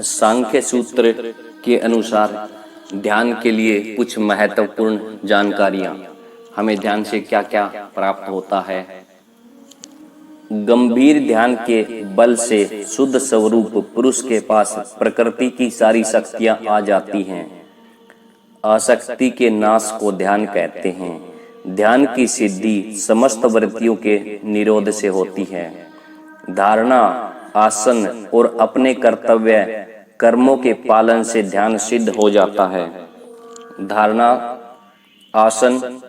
सांख्य सूत्र के अनुसार ध्यान के लिए कुछ महत्वपूर्ण जानकारियां। हमें ध्यान से क्या क्या प्राप्त होता है। गंभीर ध्यान के बल से शुद्ध स्वरूप पुरुष के पास प्रकृति की सारी शक्तियां आ जाती हैं। आसक्ति के नाश को ध्यान कहते हैं। ध्यान की सिद्धि समस्त वृत्तियों के निरोध से होती है। धारणा, आसन और अपने कर्तव्य कर्मों के पालन से ध्यान सिद्ध हो जाता है। धारणा, आसन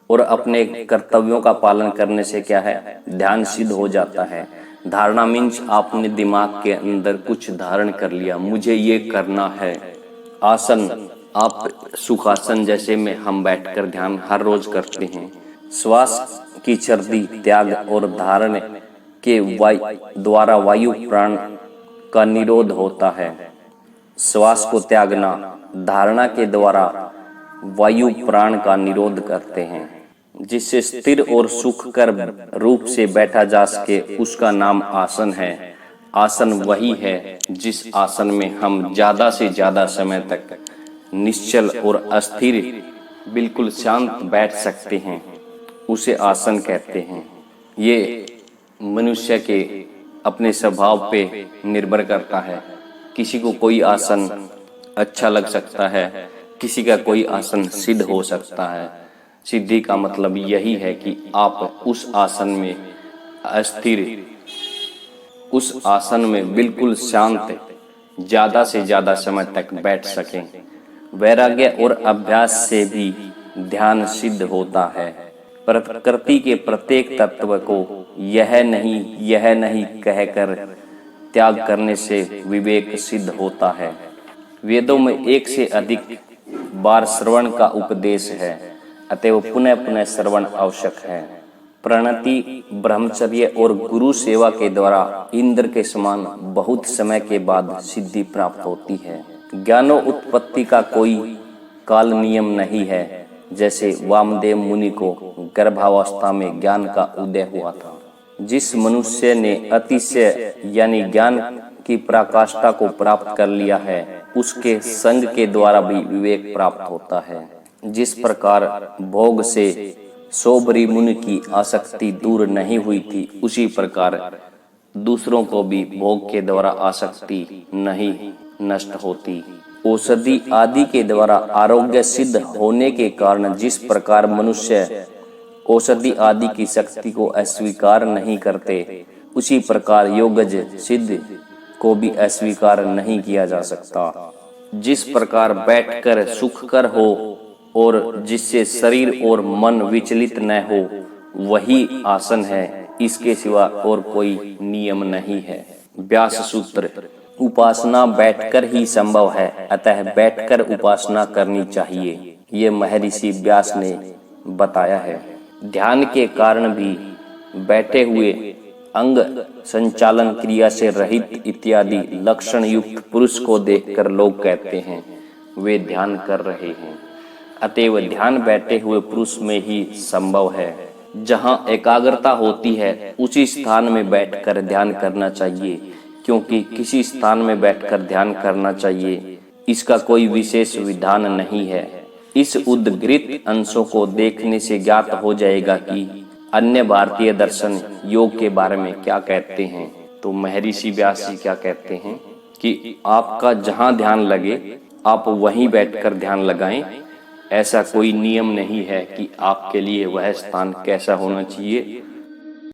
और अपने कर्तव्यों का पालन करने से क्या है, ध्यान सिद्ध हो जाता है। धारणा मीन्स आपने दिमाग के अंदर कुछ धारण कर लिया, मुझे ये करना है। आसन, आप सुखासन जैसे में हम बैठकर ध्यान हर रोज करते हैं। श्वास की छर्दी त्याग और धारण के द्वारा वायु प्राण का निरोध होता है। श्वास को त्यागना धारणा के द्वारा वायु प्राण का निरोध करते हैं, जिससे स्थिर और सुखकर रूप से बैठा जा सके, उसका नाम आसन है। आसन वही है जिस आसन में हम ज्यादा से ज्यादा समय तक निश्चल और अस्थिर बिल्कुल शांत बैठ सकते हैं, उसे आसन कहते हैं। ये मनुष्य के अपने स्वभाव पे निर्भर करता है। किसी को कोई आसन अच्छा लग सकता है, किसी का कोई आसन सिद्ध हो सकता है। सिद्धि का मतलब यही है कि आप उस आसन में अस्थिर, उस आसन में बिल्कुल शांत ज्यादा से ज्यादा समय तक बैठ सकें। वैराग्य और अभ्यास से भी ध्यान सिद्ध होता है। प्रकृति के प्रत्येक तत्व को यह नहीं कहकर त्याग करने से विवेक सिद्ध होता है। वेदों में एक से अधिक बार श्रवण का उपदेश है, अतएव पुनः पुनः श्रवण आवश्यक है। प्रणति, ब्रह्मचर्य और गुरु सेवा के द्वारा इंद्र के समान बहुत समय के बाद सिद्धि प्राप्त होती है। ज्ञानो उत्पत्ति का कोई काल नियम नहीं है। जैसे वामदेव मुनि को गर्भावस्था में ज्ञान का उदय हुआ था। जिस मनुष्य ने अतिशय यानी ज्ञान की पराकाष्ठा को प्राप्त कर लिया है, उसके संग के द्वारा भी विवेक प्राप्त होता है। जिस प्रकार भोग से सोबरी मुनि की आसक्ति दूर नहीं हुई थी, उसी प्रकार दूसरों को भी भोग के द्वारा आसक्ति नहीं नष्ट होती। औषधि आदि के द्वारा आरोग्य सिद्ध होने के कारण जिस प्रकार मनुष्य औषधि आदि की शक्ति को अस्वीकार नहीं करते, उसी प्रकार योगज सिद्ध को भी अस्वीकार नहीं किया जा सकता। जिस प्रकार बैठकर सुखकर हो और जिससे शरीर और मन विचलित न हो, वही आसन है। इसके सिवा और कोई नियम नहीं है। व्यास सूत्र। उपासना बैठकर ही संभव है, अतः बैठकर उपासना करनी चाहिए, ये महर्षि व्यास ने बताया है। ध्यान के कारण भी बैठे हुए अंग संचालन क्रिया से रहित इत्यादि लक्षण युक्त पुरुष को देखकर लोग कहते हैं वे ध्यान कर रहे हैं। अतएव ध्यान बैठे हुए पुरुष में ही संभव है। जहाँ एकाग्रता होती है, उसी स्थान में बैठकर ध्यान करना चाहिए, क्योंकि किसी स्थान में बैठकर ध्यान करना चाहिए, इसका कोई विशेष विधान नहीं है। इस उद्धृत अंशों को देखने से ज्ञात हो जाएगा कि अन्य भारतीय दर्शन योग के बारे में क्या कहते हैं। तो महर्षि व्यास जी क्या कहते हैं कि आपका जहाँ ध्यान लगे, आप वहीं बैठकर ध्यान लगाएं। ऐसा कोई नियम नहीं है कि आपके लिए वह स्थान कैसा होना चाहिए।